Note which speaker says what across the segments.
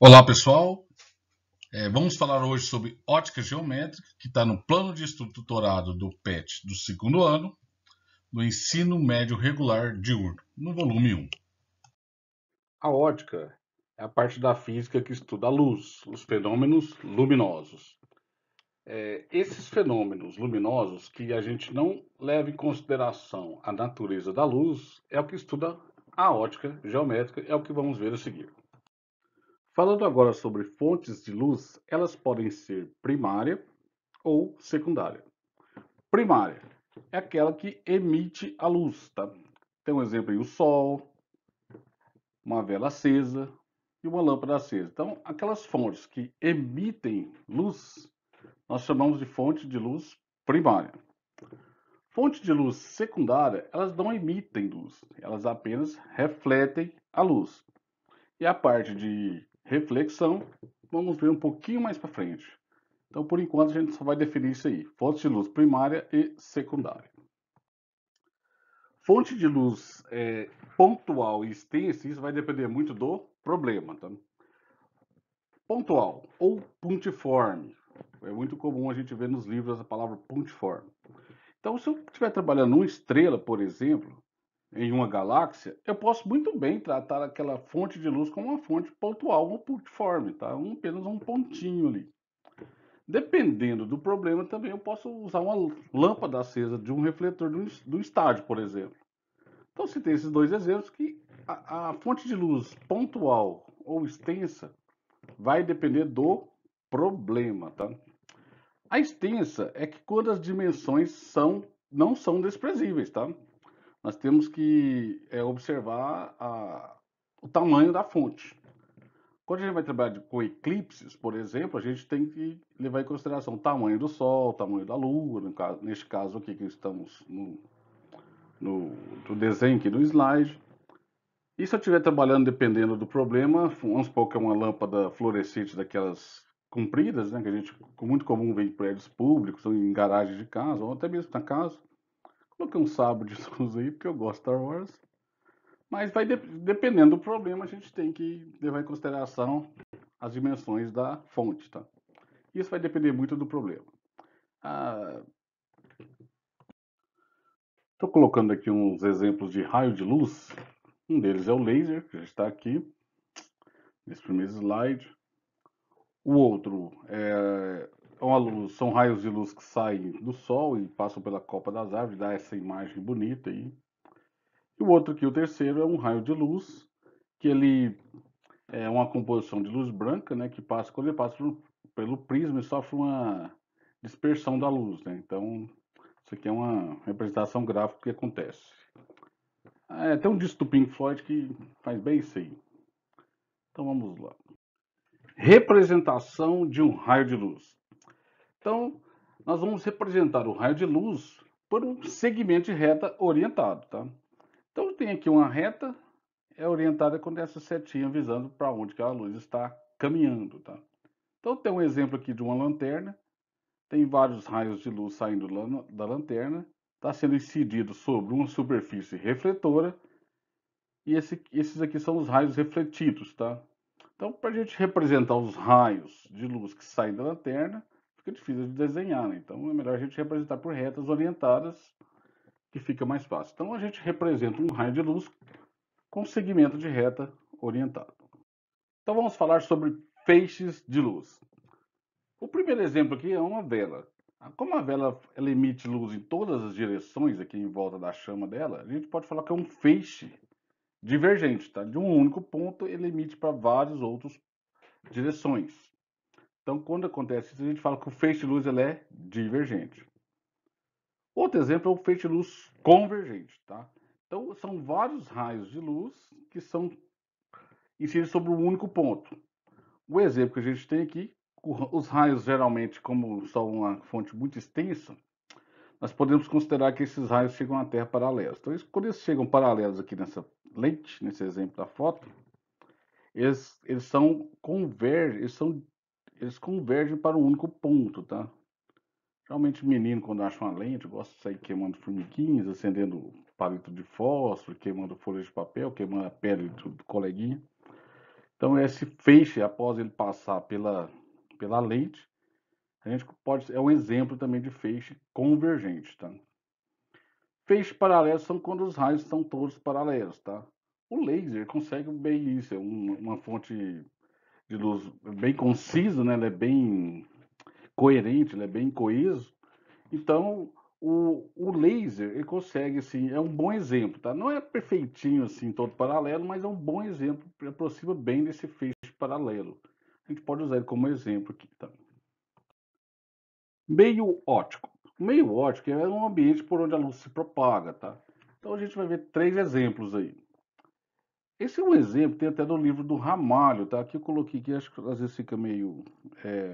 Speaker 1: Olá pessoal, vamos falar hoje sobre ótica geométrica, que está no plano de estudo tutorado do PET do segundo ano, do ensino médio regular diurno, no volume 1.
Speaker 2: A ótica é a parte da física que estuda a luz, os fenômenos luminosos. Esses fenômenos luminosos que a gente não leva em consideração a natureza da luz é o que estuda a ótica geométrica, é o que vamos ver a seguir. Falando agora sobre fontes de luz, elas podem ser primária ou secundária. Primária é aquela que emite a luz, tá? Tem um exemplo aí, o sol, uma vela acesa e uma lâmpada acesa. Então, aquelas fontes que emitem luz, nós chamamos de fonte de luz primária. Fonte de luz secundária, elas não emitem luz, elas apenas refletem a luz. E a parte de reflexão, vamos ver um pouquinho mais para frente. Então, por enquanto, a gente só vai definir isso aí: fonte de luz primária e secundária. Fonte de luz pontual e extensa, isso vai depender muito do problema, tá? Pontual ou pontiforme. É muito comum a gente ver nos livros a palavra pontiforme. Então, se eu estiver trabalhando numa estrela, por exemplo, em uma galáxia, eu posso muito bem tratar aquela fonte de luz como uma fonte pontual ou pontiforme, tá? Apenas um pontinho ali. Dependendo do problema, também eu posso usar uma lâmpada acesa de um refletor do estádio, por exemplo. Então, se tem esses dois exemplos que a fonte de luz pontual ou extensa vai depender do problema, tá? A extensa é que quando as dimensões não são desprezíveis, tá? Nós temos que observar o tamanho da fonte. Quando a gente vai trabalhar com eclipses, por exemplo, a gente tem que levar em consideração o tamanho do Sol, o tamanho da Lua, neste caso aqui que estamos no desenho aqui do slide. E se eu estiver trabalhando dependendo do problema, vamos supor que é uma lâmpada fluorescente daquelas compridas, né, que a gente muito comum vê em prédios públicos ou em garagens de casa, ou até mesmo na casa. Coloquei um sabre de luz aí, porque eu gosto de Star Wars. Mas dependendo do problema, a gente tem que levar em consideração as dimensões da fonte, tá? Isso vai depender muito do problema. Estou colocando aqui uns exemplos de raio de luz. Um deles é o laser, que já está aqui nesse primeiro slide. O outro uma luz, são raios de luz que saem do Sol e passam pela copa das árvores, dá essa imagem bonita aí. E o outro aqui, o terceiro, é um raio de luz, que ele é uma composição de luz branca, né, que passa, quando ele passa pelo prisma, ele sofre uma dispersão da luz, né? Então, isso aqui é uma representação gráfica que acontece. Tem um disco do Pink Floyd que faz bem isso aí. Então vamos lá. Representação de um raio de luz. Então, nós vamos representar o raio de luz por um segmento de reta orientado, tá? Então, tem aqui uma reta, é orientada com essa setinha visando para onde que a luz está caminhando, tá? Então, tem um exemplo aqui de uma lanterna, tem vários raios de luz saindo da lanterna, está sendo incidido sobre uma superfície refletora, e esses aqui são os raios refletidos, tá? Então, para a gente representar os raios de luz que saem da lanterna, fica difícil de desenhar, né? Então, é melhor a gente representar por retas orientadas, que fica mais fácil. Então, a gente representa um raio de luz com segmento de reta orientado. Então, vamos falar sobre feixes de luz. O primeiro exemplo aqui é uma vela. Como a vela ela emite luz em todas as direções aqui em volta da chama dela, a gente pode falar que é um feixe divergente, tá? De um único ponto, ele emite para várias outras direções. Então, quando acontece isso, a gente fala que o feixe de luz ele é divergente. Outro exemplo é o feixe de luz convergente, tá? Então, são vários raios de luz que são incididos sobre um único ponto. O exemplo que a gente tem aqui, os raios geralmente, como são uma fonte muito extensa, nós podemos considerar que esses raios chegam à Terra paralelos. Então, quando eles chegam paralelos aqui nessa lente, nesse exemplo da foto, eles convergem para um único ponto, tá? Geralmente menino, quando acha uma lente, gosta de sair queimando formiguinhas, acendendo palito de fósforo, queimando folha de papel, queimando a pele do coleguinha. Então esse feixe, após ele passar pela lente, a gente é um exemplo também de feixe convergente, tá? Feixes paralelos são quando os raios são todos paralelos, tá? O laser consegue bem isso, é uma fonte de luz bem concisa, né? Ele é bem coerente, ele é bem coeso. Então, o laser, ele consegue, assim, é um bom exemplo, tá? Não é perfeitinho, assim, todo paralelo, mas é um bom exemplo, aproxima bem desse feixe paralelo. A gente pode usar ele como exemplo aqui, tá? Meio óptico. O meio óptico é um ambiente por onde a luz se propaga, tá? Então a gente vai ver 3 exemplos aí. Esse é um exemplo, tem até no livro do Ramalho, tá? Aqui eu coloquei que acho que às vezes fica meio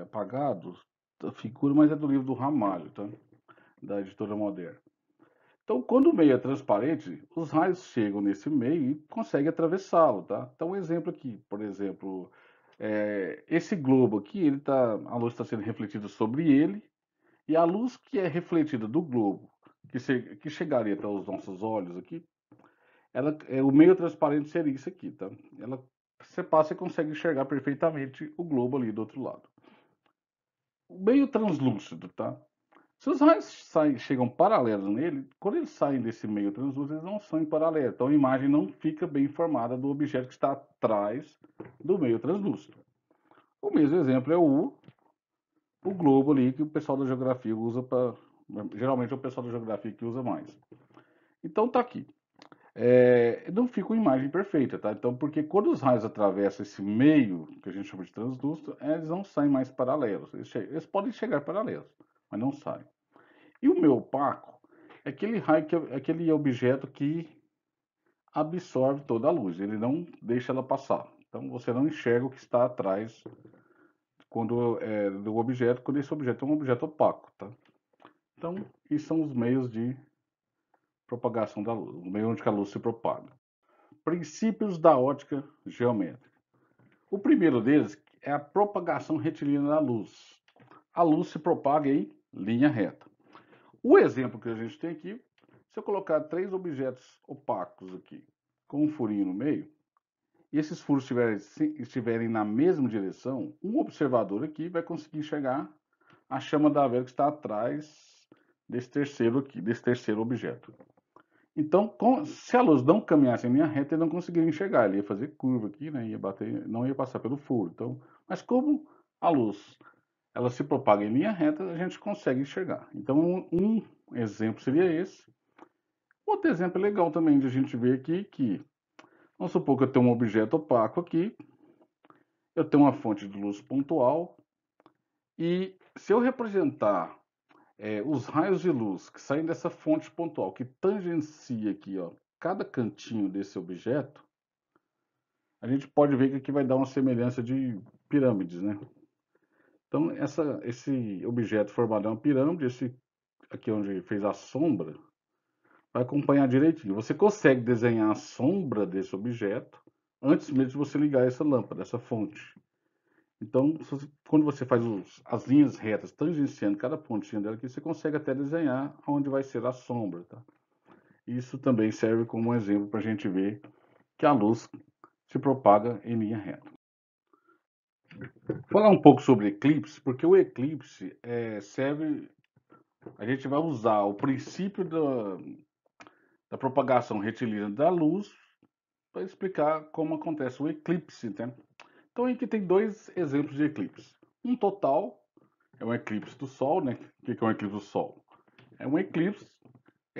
Speaker 2: apagado a figura, mas é do livro do Ramalho, tá? Da editora Moderna. Então, quando o meio é transparente, os raios chegam nesse meio e conseguem atravessá-lo, tá? Então, um exemplo aqui, por exemplo, esse globo aqui, a luz está sendo refletida sobre ele, e a luz que é refletida do globo, que chegaria até os nossos olhos aqui, o meio transparente seria isso aqui, tá? Você passa e consegue enxergar perfeitamente o globo ali do outro lado. O meio translúcido, tá? Se os raios chegam paralelos nele, quando eles saem desse meio translúcido, eles não são em paralelo. Então a imagem não fica bem formada do objeto que está atrás do meio translúcido. O mesmo exemplo é o globo ali que o pessoal da geografia usa para. Geralmente é o pessoal da geografia que usa mais. Então tá aqui. Não fica uma imagem perfeita, tá? Então, porque quando os raios atravessam esse meio, que a gente chama de translúcido, eles não saem mais paralelos. Eles podem chegar paralelos, mas não saem. E o meio opaco é aquele raio, aquele objeto que absorve toda a luz, ele não deixa ela passar. Então você não enxerga o que está atrás do objeto, quando esse objeto é um objeto opaco, tá? Então, esses são os meios de propagação da luz, o meio onde a luz se propaga. Princípios da ótica geométrica. O primeiro deles é a propagação retilínea da luz. A luz se propaga em linha reta. O exemplo que a gente tem aqui, se eu colocar 3 objetos opacos aqui, com um furinho no meio, e esses furos estiverem na mesma direção, um observador aqui vai conseguir enxergar a chama da vela que está atrás desse terceiro objeto. Então, se a luz não caminhasse em linha reta, ele não conseguiria enxergar, ele ia fazer curva aqui, né? Não ia passar pelo furo. Então, mas como a luz ela se propaga em linha reta, a gente consegue enxergar. Então, um exemplo seria esse. Outro exemplo legal também de a gente ver aqui que, vamos supor que eu tenho um objeto opaco aqui, eu tenho uma fonte de luz pontual, e se eu representar os raios de luz que saem dessa fonte pontual, que tangencia aqui, ó, cada cantinho desse objeto, a gente pode ver que aqui vai dar uma semelhança de pirâmides, né? Então, esse objeto formado é uma pirâmide, esse aqui onde fez a sombra, vai acompanhar direitinho. Você consegue desenhar a sombra desse objeto antes mesmo de você ligar essa lâmpada, essa fonte. Então, quando você faz as linhas retas tangenciando cada pontinha dela aqui, você consegue até desenhar onde vai ser a sombra, tá? Isso também serve como um exemplo para a gente ver que a luz se propaga em linha reta. Falar um pouco sobre eclipse, porque o eclipse serve. A gente vai usar o princípio da propagação retilínea da luz para explicar como acontece o eclipse, né? Então aqui tem 2 exemplos de eclipse. Um total é um eclipse do Sol, né? O que é um eclipse do Sol? É um eclipse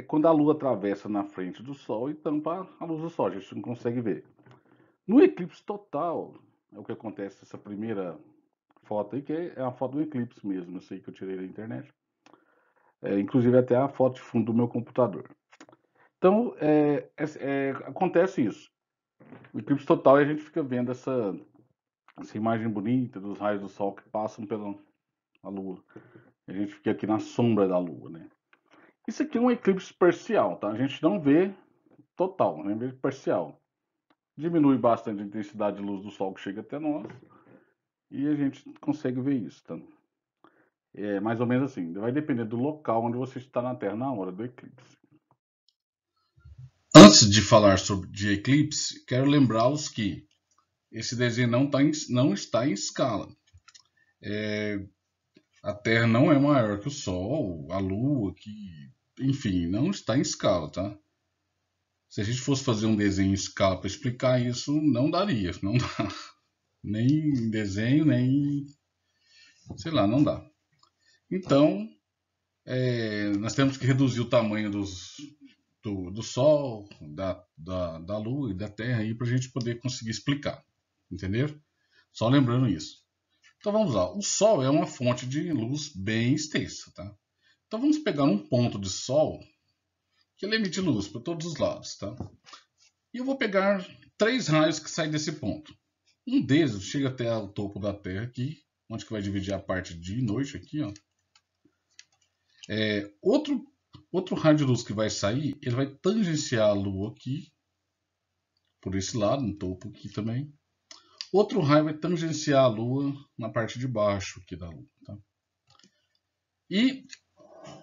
Speaker 2: quando a Lua atravessa na frente do Sol e tampa a luz do Sol, a gente não consegue ver. No eclipse total, é o que acontece essa primeira foto aí, que é a foto do eclipse mesmo, eu sei que eu tirei da internet. Inclusive até a foto de fundo do meu computador. Então, acontece isso. O eclipse total a gente fica vendo essa imagem bonita dos raios do Sol que passam pela Lua. A gente fica aqui na sombra da Lua, né? Isso aqui é um eclipse parcial, tá? A gente não vê total, né? Vê parcial. Diminui bastante a intensidade de luz do Sol que chega até nós e a gente consegue ver isso, tá? É mais ou menos assim. Vai depender do local onde você está na Terra na hora do eclipse.
Speaker 1: Antes de falar de eclipse, quero lembrá-los que esse desenho não está em escala. A Terra não é maior que o Sol, a Lua, enfim, não está em escala, tá? Se a gente fosse fazer um desenho em escala para explicar isso, não daria, não dá. Nem em desenho, nem, sei lá, não dá. Então, nós temos que reduzir o tamanho do Sol, da Lua e da Terra para a gente poder conseguir explicar, entendeu? Só lembrando isso. Então vamos lá, o Sol é uma fonte de luz bem extensa, tá? Então vamos pegar um ponto de Sol que ele emite luz para todos os lados, tá? E eu vou pegar 3 raios que saem desse ponto. Um deles chega até o topo da Terra aqui, onde que vai dividir a parte de dia e noite aqui, ó. Outro raio de luz que vai sair, ele vai tangenciar a Lua aqui, por esse lado, no topo aqui também. Outro raio vai tangenciar a Lua na parte de baixo aqui da Lua, tá? E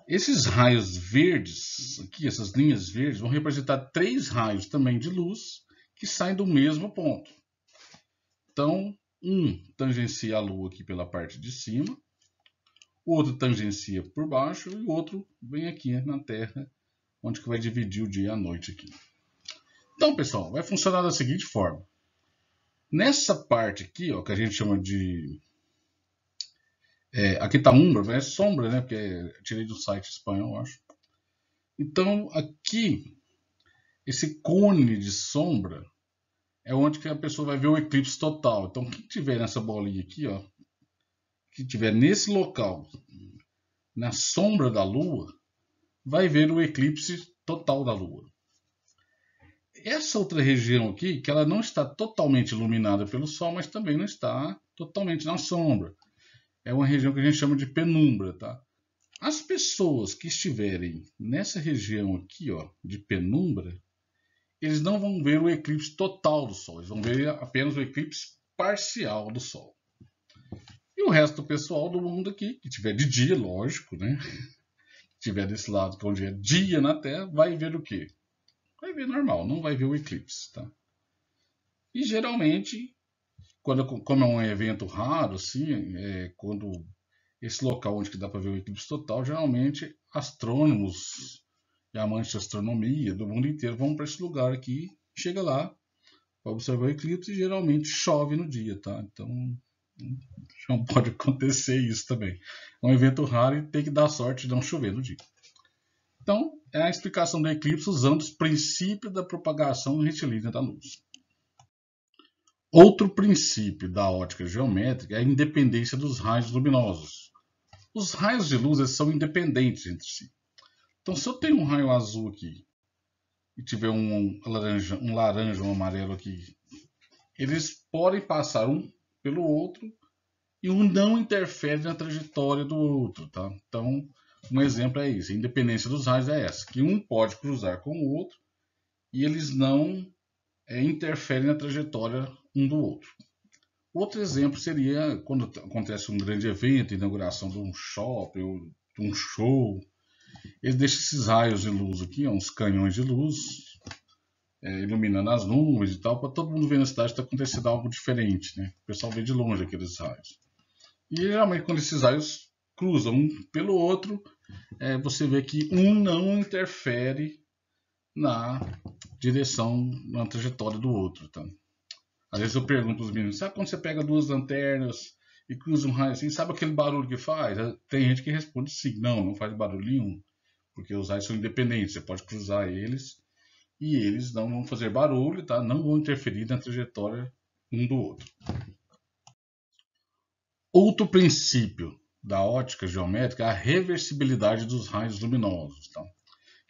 Speaker 1: esses raios verdes, aqui, essas linhas verdes, vão representar 3 raios também de luz que saem do mesmo ponto. Então, um tangencia a Lua aqui pela parte de cima, o outro tangencia por baixo e o outro vem aqui na Terra, onde que vai dividir o dia e a noite aqui. Então, pessoal, vai funcionar da seguinte forma. Nessa parte aqui, ó, que a gente chama de... aqui está umbra, é sombra, né? Porque eu tirei do site espanhol, acho. Então, aqui, esse cone de sombra é onde que a pessoa vai ver o eclipse total. Então, quem tiver nessa bolinha aqui, ó, que tiver nesse local, na sombra da Lua, vai ver o eclipse total da Lua. Essa outra região aqui, que ela não está totalmente iluminada pelo Sol, mas também não está totalmente na sombra. É uma região que a gente chama de penumbra, tá? As pessoas que estiverem nessa região aqui, ó, de penumbra, eles não vão ver o eclipse total do Sol, eles vão ver apenas o eclipse parcial do Sol. E o resto do pessoal do mundo aqui, que tiver de dia, lógico, né? Que tiver desse lado, que onde é dia na Terra, vai ver o quê? Vai ver normal, não vai ver o eclipse, tá? E geralmente, como é um evento raro, assim, quando esse local onde que dá para ver o eclipse total, geralmente astrônomos e amantes de astronomia do mundo inteiro vão para esse lugar aqui, chega lá para observar o eclipse e geralmente chove no dia, tá? Então não pode acontecer isso também. É um evento raro e tem que dar sorte de não chover no dia. Então, é a explicação do eclipse usando os princípios da propagação retilínea da luz. Outro princípio da ótica geométrica é a independência dos raios luminosos. Os raios de luz são independentes entre si. Então, se eu tenho um raio azul aqui e tiver um laranja, um amarelo aqui, eles podem passar um pelo outro e um não interfere na trajetória do outro, tá? Então, um exemplo é isso. A independência dos raios é essa, que um pode cruzar com o outro e eles não interferem na trajetória um do outro. Outro exemplo seria quando acontece um grande evento, inauguração de um shopping ou de um show. Eles deixam esses raios de luz aqui, uns canhões de luz, iluminando as nuvens e tal, para todo mundo ver na cidade que está acontecendo algo diferente, né? O pessoal vê de longe aqueles raios. E geralmente quando esses raios cruzam um pelo outro, você vê que um não interfere na direção, na trajetória do outro, tá? Às vezes eu pergunto para os meninos, sabe quando você pega 2 lanternas e cruza um raio assim, sabe aquele barulho que faz? Tem gente que responde sim, não faz barulho nenhum, porque os raios são independentes, você pode cruzar eles e eles não vão fazer barulho, tá? Não vão interferir na trajetória um do outro. Outro princípio da ótica geométrica é a reversibilidade dos raios luminosos. Tá? O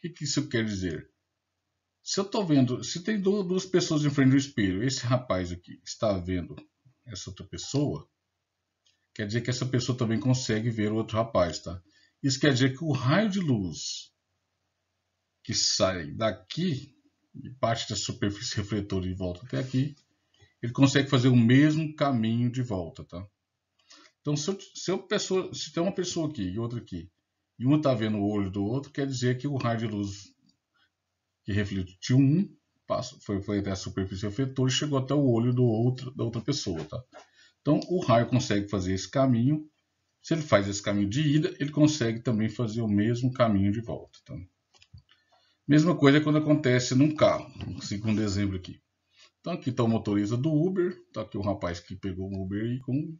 Speaker 1: que isso quer dizer? Se eu estou vendo, se tem 2 pessoas em frente do espelho, esse rapaz aqui está vendo essa outra pessoa, quer dizer que essa pessoa também consegue ver o outro rapaz, tá? Isso quer dizer que o raio de luz que sai daqui, e parte da superfície refletora e volta até aqui, ele consegue fazer o mesmo caminho de volta, tá? Então, se tem uma pessoa aqui e outra aqui, e um está vendo o olho do outro, quer dizer que o raio de luz que refletiu um foi até a superfície efetor e chegou até o olho da outra pessoa, tá? Então, o raio consegue fazer esse caminho. Se ele faz esse caminho de ida, ele consegue também fazer o mesmo caminho de volta, tá? Mesma coisa quando acontece num carro, no segundo exemplo aqui. Então, aqui está o motorista do Uber, está aqui o rapaz que pegou o Uber aí com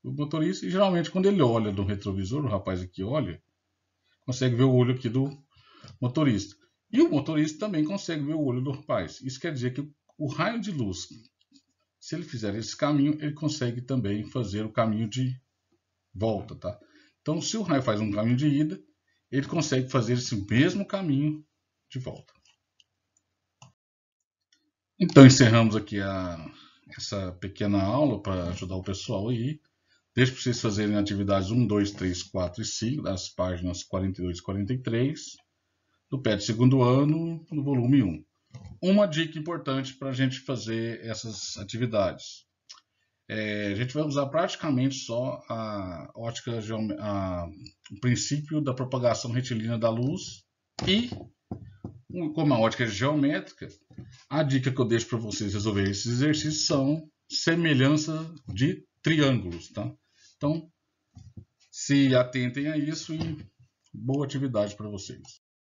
Speaker 1: o motorista, e geralmente quando ele olha no retrovisor, o rapaz aqui olha, consegue ver o olho aqui do motorista. E o motorista também consegue ver o olho do rapaz. Isso quer dizer que o raio de luz, se ele fizer esse caminho, ele consegue também fazer o caminho de volta, tá? Então, se o raio faz um caminho de ida, ele consegue fazer esse mesmo caminho de volta. Então, encerramos aqui essa pequena aula para ajudar o pessoal aí. Deixo para vocês fazerem atividades 1, 2, 3, 4 e 5, das páginas 42 e 43, do PET segundo ano, no volume 1. Uma dica importante para a gente fazer essas atividades. A gente vai usar praticamente só a ótica, o princípio da propagação retilínea da luz e, como a ótica é geométrica, a dica que eu deixo para vocês resolverem esses exercícios são semelhança de triângulos, tá? Então, se atentem a isso e boa atividade para vocês.